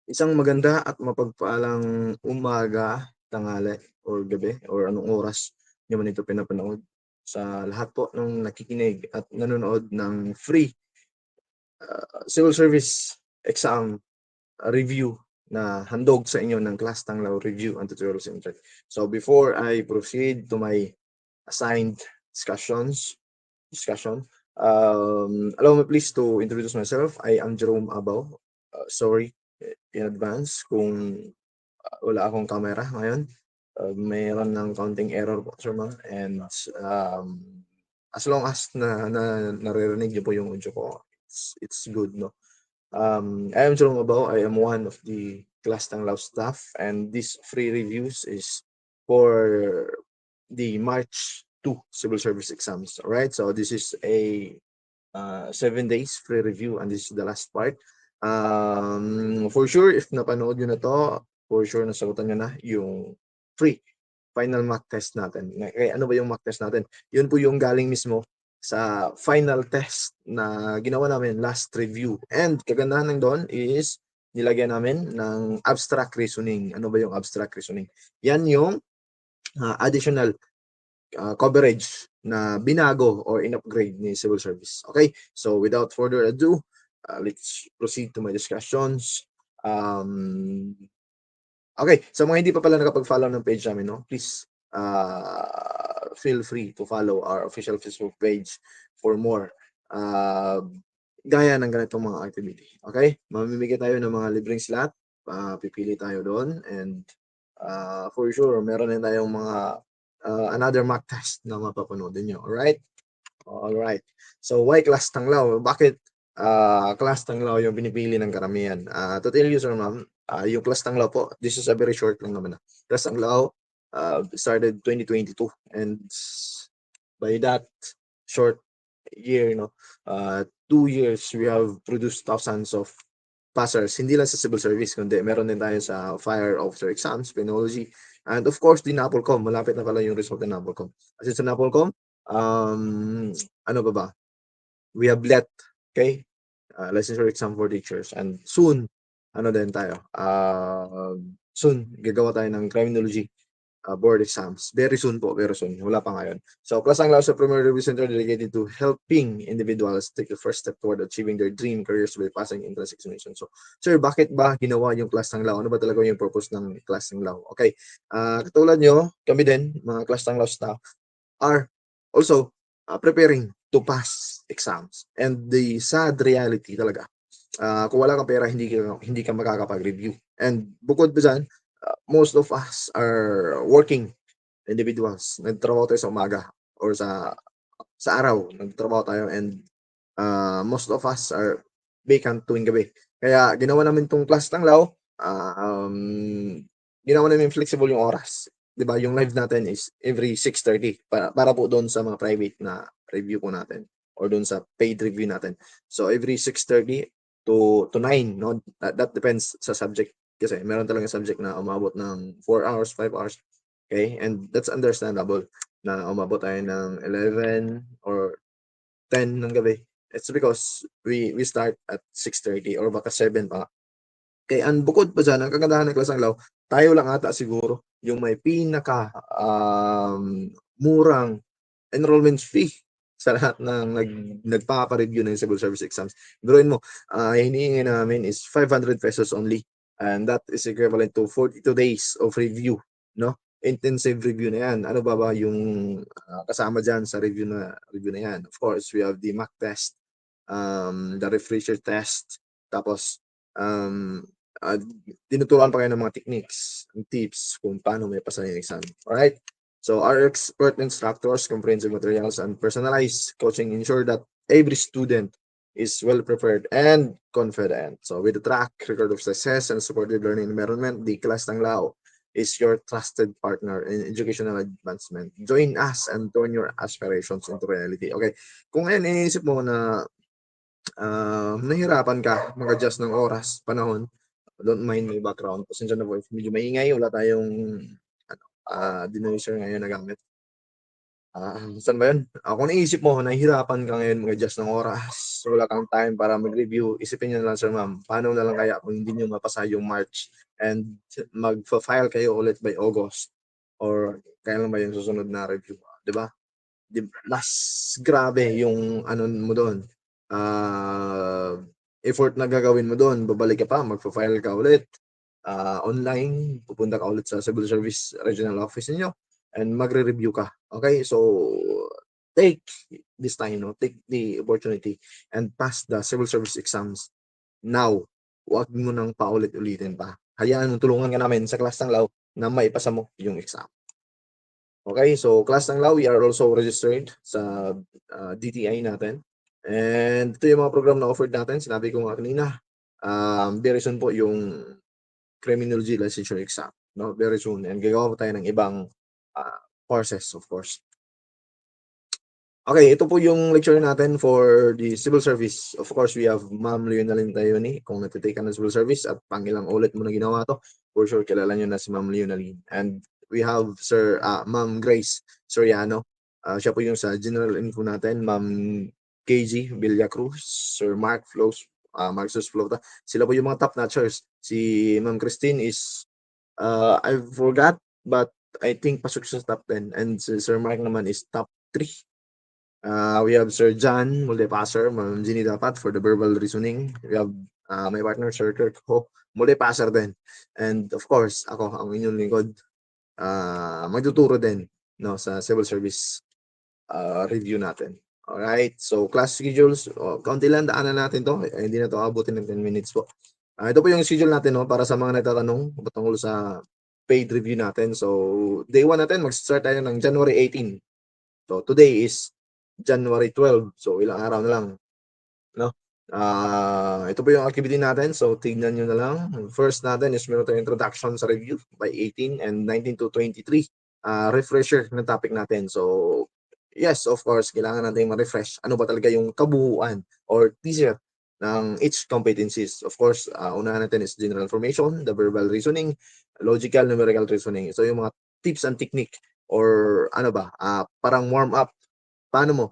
Isang maganda at mapagpalang umaga, tanghali, or gabi, or anong oras niyo man ito pinapanood. Sa lahat po ng nakikinig at nanonood ng free civil service exam review na handog sa inyo ng Class Tanglaw Review and Tutorial Center. So before I proceed to my assigned discussion, allow me please to introduce myself. I am Jerome Abaw. Sorry in advance kung wala akong camera ngayon. Mayroon ng counting error po, sir ma'am. And as long as naririnig niyo po yung audio ko, it's good, no? I am Jerome Abao. I am one of the Class Tanglaw staff, and this free reviews is for the March 2 civil service exams. All right, so this is a 7 days free review, and this is the last part. For sure, if napanood nyo na to, for sure nasagutan nyo na yung free final mock test natin. Ano ba yung mock test natin? Yun po yung galing mismo sa final test na ginawa namin last review. And kagandahan ng doon is nilagyan namin ng abstract reasoning. Ano ba yung abstract reasoning? Yan yung additional coverage na binago or in-upgrade ni civil service. Okay, so without further ado, let's proceed to my discussions. Okay, sa mga hindi pa pala nakapag-follow ng page namin, no, please feel free to follow our official Facebook page for more gaya ng ganitong mga activity. Okay, mamimigay tayo ng mga libreng slot, pipili tayo doon, and for sure meron din tayong mga another mock test na mapapanoodin nyo. Alright. So why Class Tanglaw? Bakit Class Tanglaw yung pinipili ng karamihan? To tell you, sir ma'am, yung Class Tanglaw po, this is a very short lang naman. Class Tanglaw started 2022, and by that short year, 2 years, we have produced thousands of passers, hindi lang sa civil service, kundi meron din tayo sa fire officer exams, penology, and of course, the NAPOLCOM. Malapit na pala yung result ng NAPOLCOM. Kasi sa NAPOLCOM, ano ba ba? We have LET, okay? Licensure exam for teachers. And soon, ano din tayo? Soon, gagawa tayo ng criminology board exams. Very soon po, very soon. Wala pa ngayon. So, Class Tanglaw sa Premier Review Center dedicated to helping individuals take the first step toward achieving their dream careers by passing entrance examination. So, sir, bakit ba ginawa yung Class Tanglaw? Ano ba talaga yung purpose ng Class Tanglaw? Okay. Katulad nyo, kami din, mga Class Tanglaw staff, are also preparing to pass exams. And the sad reality talaga, kung wala kang pera, hindi ka makakapag-review. And bukod pa dyan, most of us are working individuals. Nagtrabaho tayo sa umaga or sa araw. Nagtrabaho tayo, and most of us are vacant tuwing gabi. Kaya ginawa namin tong Class Tanglaw, ginawa namin flexible yung oras. 'Di ba? Yung live natin is every 6:30 para po doon sa mga private na review po natin or doon sa paid review natin. So every 6:30 to 9, no? That depends sa subject kasi meron talagang subject na umabot ng 4 hours, 5 hours. Okay? And that's understandable na umabot tayo ng 11 or 10 ng gabi. It's because we start at 6:30 or baka 7 pa. Okay, and bukod pa dyan, ang kagandahan ng Class Tanglaw, tayo lang ata siguro yung may pinaka murang enrollment fee sa lahat ng nagpapa-review ng civil service exams. Biruin mo, hinihingi namin is 500 pesos only, and that is equivalent to 42 days of review, no? Intensive review na yan. Ano ba yung kasama dyan sa review na yan? Of course, we have the mock test, the refresher test, tapos tinuturuan pa kayo ng mga techniques and tips kung paano may pasa yung exam. Alright? So our expert instructors, comprehensive materials, and personalized coaching ensure that every student is well prepared and confident. So with a track record of success and supportive learning environment, the Class Tanglaw is your trusted partner in educational advancement. Join us and turn your aspirations into reality. Okay, kung ngayon iniisip mo na nahirapan ka mag-adjust ng oras, panahon, don't mind my background. Pasensya na po, medyo maingay, wala tayong denoiser ngayon na gamit. Saan ba 'yun? Kung naisip mo nahihirapan ka ngayon mag-adjust ng oras, wala kang time para mag-review, isipin niyo na lang, "Sir, ma'am, paano na lang kaya kung hindi niyo mapasa yung March and magfa-file kayo ulit by August or kailan ba yung susunod na review?" 'Di ba? Mas grabe yung ano mo do'n, ah, effort na gagawin mo do'n. Babalik ka pa, magfa-file ka ulit, online, pupunta ka ulit sa civil service regional office ninyo and magre-review ka, okey? So, take this time 'no, take the opportunity and pass the civil service exams now. Wag mo nang paulit-ulitin pa. Hayaan mo tulungan ka namin sa Class ng Law na maipasa mo yung exam. Okay, so Class ng Law, we are also registered sa, DTI natin and ito yung mga program na offered natin, sinabi ko nga kanina, very soon po yung criminology licensure exam 'no, very soon and gagawa pa tayo ng ibang, courses of course. Okay, ito po yung lecture natin for the civil service. Of course, we have Ma'am Leonalyn Tayoni, kung nagte-take ka ng civil service at pangilang ulit mo na ginawa 'to, for sure kilala niyo na si Ma'am Leonalyn. And we have Ma'am Grace Soriano, siya po yung sa general info natin, Ma'am KG Villacruz, Sir Mark Flows, Marcus Flota. Sila po yung mga top notchers. Si Ma'am Christine is, I forgot, but I think pasok siya sa top 10 and si Sir Mark naman is top 3. We have Sir John Mullepasser, Ma'am Jeannie Dapat for the verbal reasoning. We have my partner Sir Kirk Ho, Mullepasser din. And of course, ako ang inyong lingkod, magtuturo din no sa civil service review natin. Alright, so class schedules, kaunti lang daanan natin to, hindi na to abutin ng 10 minutes po. Ito po yung schedule natin no para sa mga nagtatanong patungkol sa paid review natin. So day 1 natin mag-start tayo ng January 18. So today is January 12. So ilang araw na lang, no? Ito po yung activity natin. So tignan niyo na lang. First natin is meron tayong introduction sa review by 18 and 19 to 23. Refresher ng topic natin. So yes, of course, kailangan natin ma-refresh. Ano ba talaga yung kabuuan or teaser ng each competencies. Of course, unahan natin is general information, the verbal reasoning, logical, numerical reasoning. So yung mga tips and technique or ano ba, parang warm up paano mo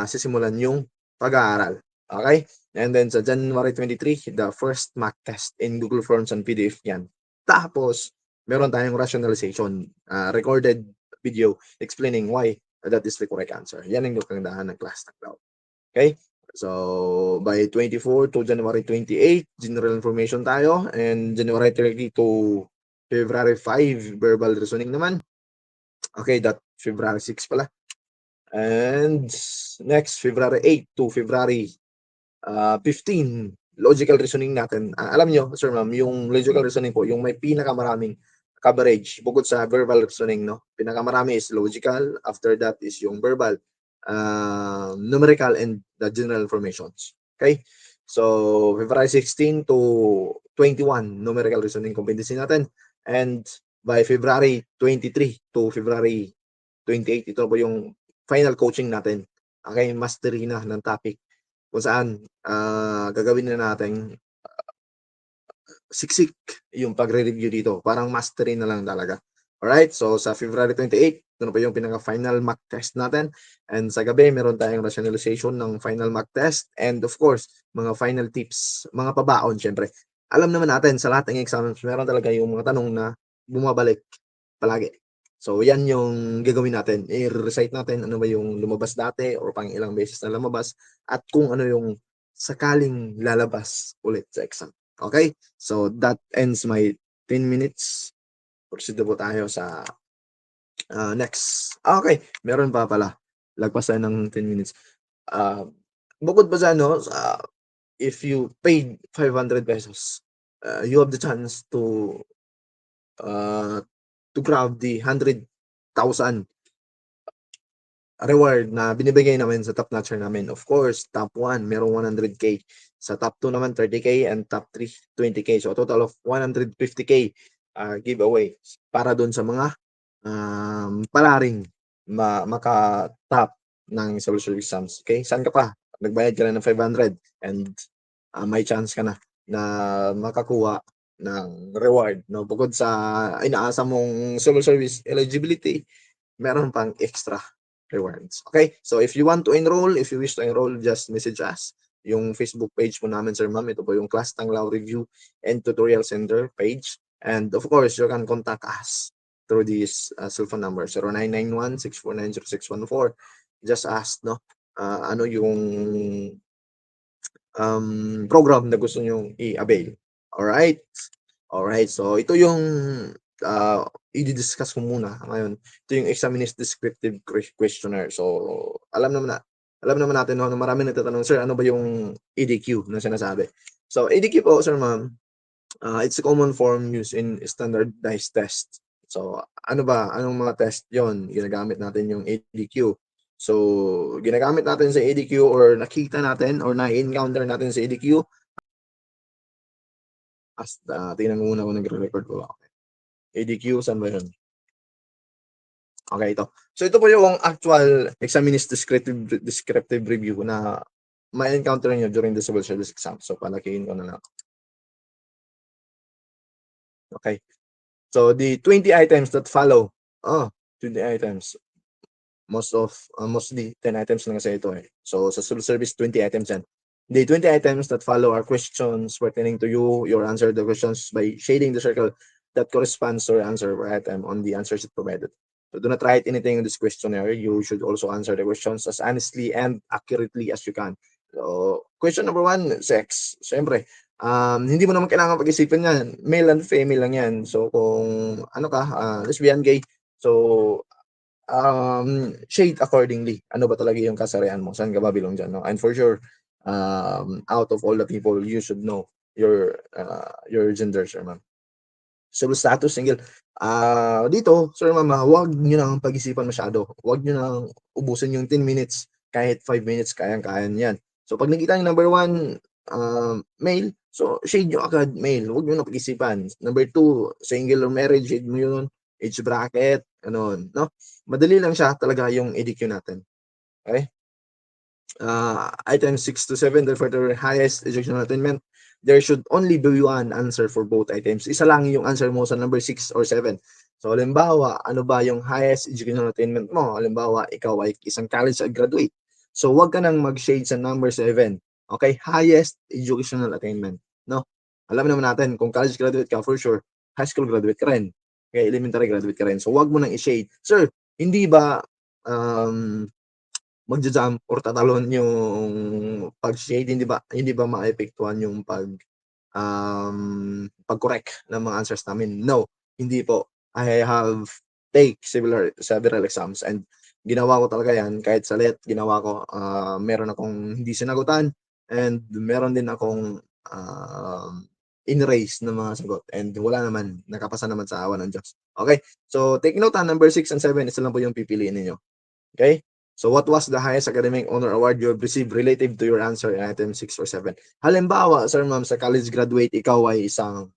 sisimulan yung pag-aaral. Okay? And then sa January 23, the first mock test in Google Forms and PDF yan. Tapos, meron tayong rationalization, recorded video explaining why that is the correct answer. Yan ang kagandahan ng class ng cloud. Okay? So, by 24 to January 28, general information tayo. And January 30 to February 5, verbal reasoning naman. Okay, that February 6 pala. And next, February 8 to February 15, logical reasoning natin. Alam nyo, Sir Ma'am, yung logical reasoning po, yung may pinakamaraming coverage bukod sa verbal reasoning, no? Pinakamarami is logical, after that is yung verbal, numerical, and the general informations. Okay? So, February 16 to 21, numerical reasoning competency natin. And by February 23 to February 28, ito po yung final coaching natin. Okay, mastery na ng topic kung saan gagawin na natin siksik yung pagre-review dito. Parang mastery na lang talaga. Alright, so sa February 28, ito na po yung pinaka-final mock test natin. And sa gabi, meron tayong rationalization ng final mock test. And of course, mga final tips, mga pabaon syempre. Alam naman natin sa lahat ng exams, meron talaga yung mga tanong na bumabalik palagi. So yan yung gagawin natin. I-recite natin ano ba yung lumabas dati or pang ilang beses na lumabas at kung ano yung sakaling lalabas ulit sa exam. Okay? So that ends my 10 minutes. Proceed na po tayo sa next. Okay, meron pa pala. Lagpas tayo ng 10 minutes. Bukod pa sa ano, if you paid 500 pesos, you have the chance uh, to grab the 100,000 reward na binibigay namin sa top notcher namin. Of course, top 1 merong 100K. Sa top 2 naman 30K and top 3 20K. So a total of 150K giveaway para doon sa mga palaring maka-top ng civil service exams. Okay? Saan ka pa? Nagbayad ka na ng 500 and may chance ka na na makakuha ng reward. No? Bukod sa inaasa mong civil service eligibility, meron pang extra rewards. Okay? So if you want to enroll, if you wish to enroll, just message us. Yung Facebook page po namin, Sir Ma'am, ito po yung Class Tanglaw Review and Tutorial Center page. And of course, you can contact us through this cellphone number, 0991-649-0614. Just ask, no? Ano yung program na gusto nyong i-avail. Alright? Alright, so ito yung i-discuss ko muna ngayon. Ito yung examinist descriptive questionnaire. So, alam naman natin no, na marami nagtatanong, sir, ano ba yung EDQ na sinasabi? So, EDQ po, sir ma'am, it's a common form used in standardized test. So, ano ba? Anong mga test yon? Ginagamit natin yung EDQ. So, ginagamit natin sa EDQ or nakita natin or na-encounter natin sa EDQ. Tingnan mo muna kung nagre-record ko. Okay. EDQ, saan ba yun? Okay, ito. So, ito po yung actual examinist descriptive review na ma-encounter nyo during the civil service exam. So, palakihin ko na lang. Okay. So, the 20 items that follow. 20 items. Mostly 10 items lang kasi ito eh. So, sa civil service, 20 items yan. The 20 items that follow are questions pertaining to you. You answer the questions by shading the circle that corresponds to your answer per item on the answer sheet provided. So, do not write anything in this questionnaire. You should also answer the questions as honestly and accurately as you can. So, question number 1, sex. Siyempre, hindi mo naman kailangan pag-isipan yan. Male and female lang yan. So, kung ano ka, lesbian, gay, so, shade accordingly. Ano ba talaga yung kasarian mo? Saan ka ba belong dyan? No? And for sure, out of all the people, you should know your gender, sir, ma'am. Civil status, single. Dito, sir, ma'am, huwag nyo nang pag-isipan masyado. Huwag nyo nang ubusin yung 10 minutes, kahit 5 minutes, kayang-kaya yan. So, pag nakita yung number 1, male, so shade nyo agad male. Huwag nyo nang pag-isipan. Number 2, single or married, shade mo yun. Age bracket, ano, no? Madali lang siya talaga yung EDQ natin. Okay? Items 6 to 7, therefore the highest educational attainment, there should only be one answer for both items. Isa lang yung answer mo sa number 6 or 7. So, halimbawa, ano ba yung highest educational attainment mo? Halimbawa, ikaw ay isang college graduate. So, wag ka nang mag-shade sa number 7. Okay? Highest educational attainment. No? Alam naman natin, kung college graduate ka, for sure, high school graduate ka rin. Okay, elementary graduate ka rin. So, wag mo nang i-shade. Sir, hindi ba magja-jump or tatalon yung pag-shade, hindi ba maapektuhan yung pag-correct ng mga answers namin? No, hindi po. I have take several exams and ginawa ko talaga yan. Kahit sa LET, ginawa ko. Meron akong hindi sinagutan and meron din akong in-raise na mga sagot and wala naman, nakapasa naman sa awa ng Diyos. Okay, so take note, number 6 and 7, isa lang po yung pipiliin ninyo. Okay? So what was the highest academic honor award you have received relative to your answer in item 6 or 7? Halimbawa, sir ma'am, sa college graduate, ikaw ay isang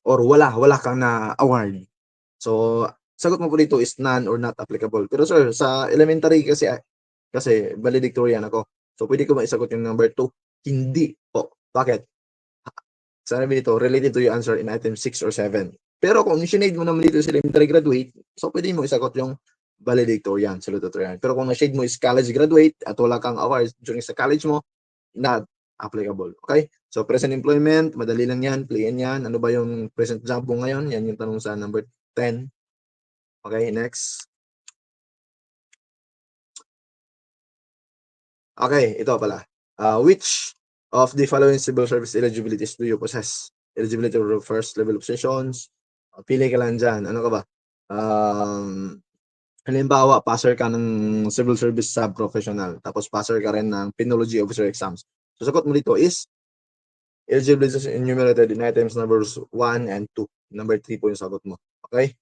or wala kang na award. So, sagot mo po dito is none or not applicable. Pero sir, sa elementary kasi valedictorian ako. So, pwede ko maisagot yung number 2? Hindi po. Bakit? Sabi dito, related to your answer in item 6 or 7. Pero kung sinade mo naman dito sa elementary graduate, so pwede mo isagot yung valedictorian, salutatorian. Pero kung na-shade mo is college graduate at wala kang awards during sa college mo, not applicable. Okay? So, present employment, madali lang yan, playin yan. Ano ba yung present job mo ngayon? Yan yung tanong sa number 10. Okay, next. Okay, ito pala. Which of the following civil service eligibilities do you possess? Eligibility for first level positions. Pili ka lang dyan. Ano ka ba? Halimbawa, passer ka ng civil service sub-professional. Tapos passer ka rin ng penology officer exams. So, sagot mo dito is eligibilities enumerated in items numbers 1 and 2. Number 3 po yung sagot mo. Okay?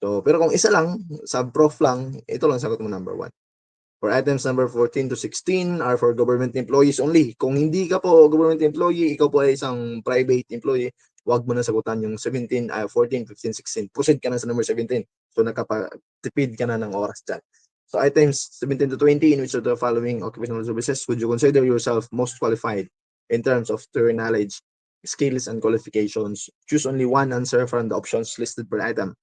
So, pero kung isa lang, sub-prof lang, ito lang sagot mo number 1. For items number 14 to 16 are for government employees only. Kung hindi ka po government employee, ikaw po ay isang private employee, wag mo na sagutan yung 14, 15, 16. Proceed ka na sa number 17. So, nakapatipid ka na ng oras dyan. So, items 17 to 20, in which of the following occupational services would you consider yourself most qualified in terms of theory knowledge, skills, and qualifications? Choose only one answer from the options listed per item.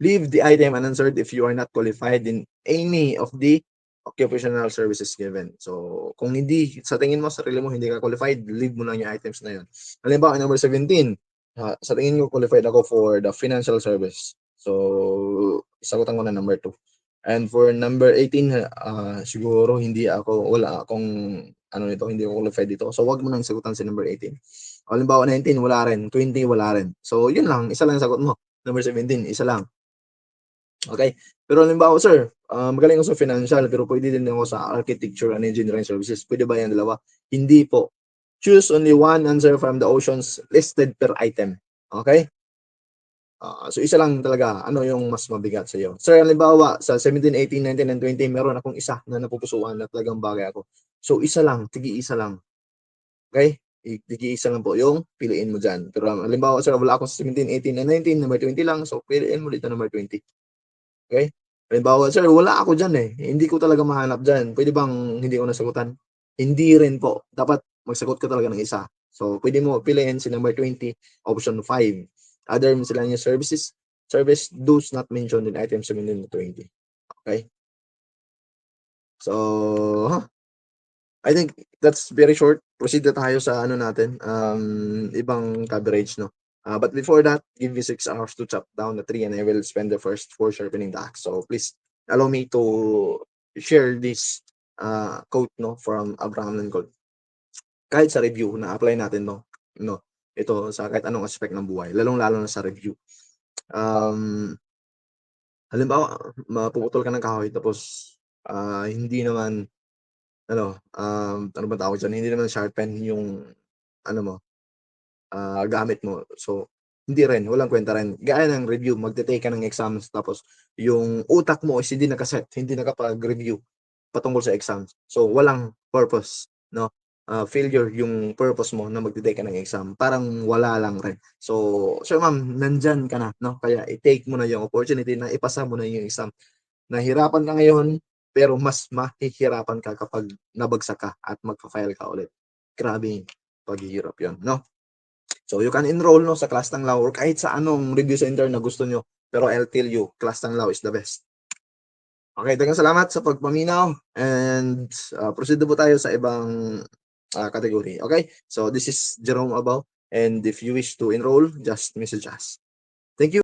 Leave the item unanswered if you are not qualified in any of the occupational services given. So, kung hindi, sa tingin mo, sarili mo, hindi ka qualified, leave mo lang yung items na yun. Halimbawa, number 17, sa tingin ko, qualified ako for the financial service. So, sagutan ko na number 2. And for number 18, siguro wala akong, hindi ako qualified dito. So, wag mo nang sagutan si number 18. Halimbawa, 19, wala rin. 20, wala rin. So, yun lang, isa lang sagot mo. Number 17, isa lang. Okay? Pero halimbawa, sir, magaling ako sa financial pero pwede din ako sa architecture and engineering services. Pwede ba yan dalawa? Hindi po. Choose only one answer from the options listed per item. Okay? So isa lang talaga, ano yung mas mabigat sa iyo? Sir, halimbawa, sa 17, 18, 19, and 20, meron akong isa na napupusuan na talagang bagay ako. So isa lang, tigi-isa lang. Okay? Tigi-isa lang po yung piliin mo dyan. Pero halimbawa, sir, wala akong 17, 18, and 19, number 20 lang. So piliin mo dito number 20. Okay? Halimbawa, "Sir, wala ako diyan, hindi ko talaga mahanap diyan, puwede bang hindi ko nasagutan?" Hindi rin po, dapat magsagot ka talaga ng isa. So, puwede mo piliin si number 20, option 5, other miscellaneous service those not mentioned in item 17 to 20. Okay? So, I think that's very short. Proceed na tayo sa ano natin, ibang coverage 'no. But before that, give me 6 hours to chop down the tree and I will spend the first 4 sharpening the axe. So please allow me to share this quote 'no from Abraham Lincoln. Kahit sa review na-apply natin 'no, ito sa kahit anong aspect ng buhay, lalong-lalo na sa review. Um, Halimbawa, mapuputol ka ng kahoy tapos, hindi naman ano bang tawag diyan, hindi naman sharpen yung ano mo, gamit mo. So, hindi rin, walang kwenta rin. Gaya ng review, magte-take ka ng exams tapos yung utak mo is hindi naka-set, hindi nakapag-review patungkol sa exams. So, walang purpose, 'no? Failure yung purpose mo na magte-take ka ng exam, parang wala lang rin. So, sir, ma'am, nandiyan ka na, 'no? Kaya i-take mo na yung opportunity na ipasa mo na yung exam. Nahirapan ka ngayon, pero mas mahihirapan ka kapag nabagsak ka at magfa-file ka ulit. Grabeng paghihirap 'yun, 'no? So you can enroll 'no, sa Class ng Law or kahit sa anong review center na gusto niyo, pero I'll tell you, Class ng Law is the best. Okay, daghang salamat sa pagpaminaw and, proceed na po tayo sa ibang, category, okay? So this is Jerome Abao and if you wish to enroll, just message us.